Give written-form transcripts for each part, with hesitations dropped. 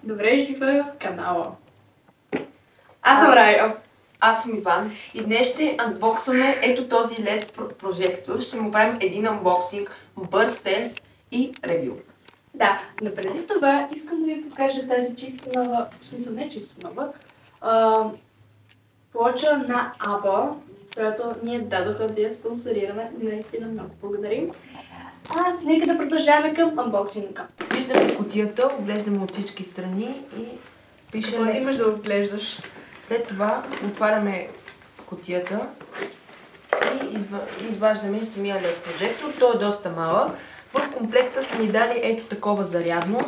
Добре дошли в канала. Аз съм Райо. Аз съм Иван и днес ще анбоксваме ето този LED прожектор. Ще му правим един анбоксинг, бърз тест и ревю. Да, но преди това искам да ви покажа тази чисто нова, в смисъл не чисто нова, плоча на Apple, която ние дадоха да я спонсорираме. Наистина много благодарим. Нека да продължаваме към анбоксинга. Виждаме кутията, оглеждаме от всички страни и пишем... Какво имаш да оглеждаш? След това отваряме кутията и изваждаме самия LED прожектор. Той е доста малък. В комплекта са ни дали ето такова зарядно.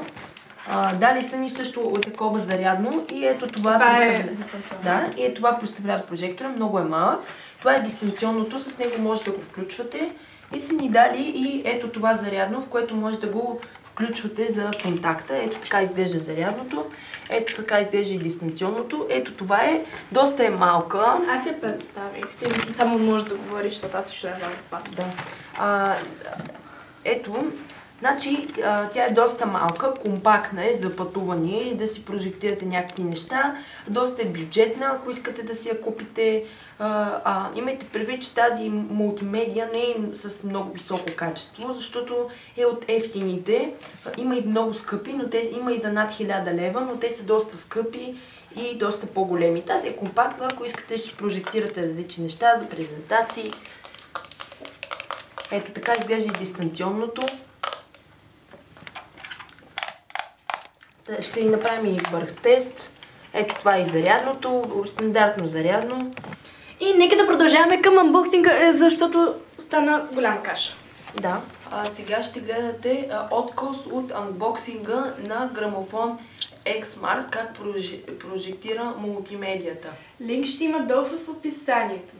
Дали са ни също такова зарядно и ето това е дистанционно. Да, и ето това представлява прожектора. Много е малък. Това е дистанционното, с него може да го включвате. И са ни дали и ето това зарядно, в което може да го включвате за контакта. Ето така изглежда зарядното. Ето така изглежда и дистанционното. Ето това е. Доста е малка. Аз я представих. Ти само можеш да говориш, защото аз също не знам това. Да. Ето, значи тя е доста малка, компактна е за пътуване, да си прожектирате някакви неща. Доста е бюджетна, ако искате да си я купите. Имайте предвид, че тази мултимедия не е с много високо качество, защото е от ефтините. Има и много скъпи, но те има и за над 1000 лева, но те са доста скъпи и доста по-големи. Тази е компактна, ако искате да си прожектирате различни неща за презентации. Ето така изглежда и дистанционното. Ще и направим и бърз тест. Ето това е и зарядното, стандартно зарядно. И нека да продължаваме към анбоксинга, защото стана голяма каша. Да. Сега ще гледате отказ от анбоксинга на грамофон X-Smart, как прожектира мултимедията. Линк ще има долу в описанието.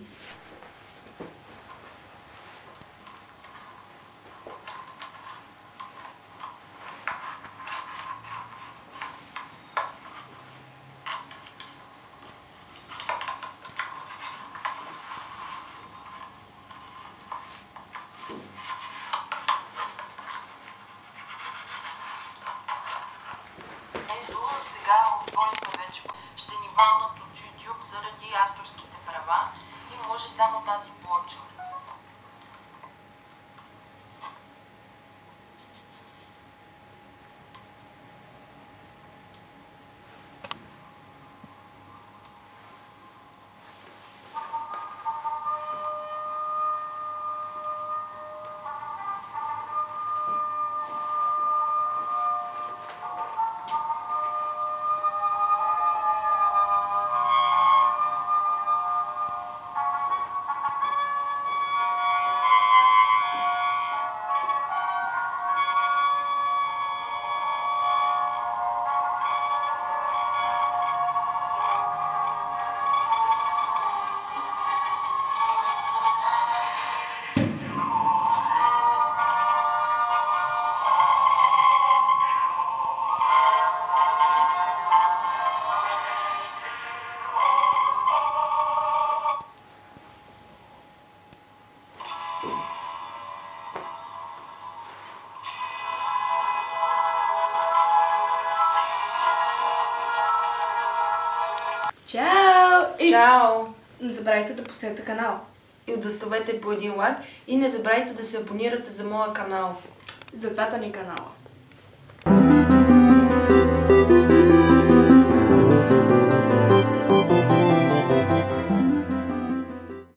Сега отворихме вече. Ще ни вълнат от YouTube заради авторските права и може само тази плоча. Чао! Чао! Не забравяйте да последвате канала. И да оставете по един лайк и не забравяйте да се абонирате за моя канал. За двата ни канала.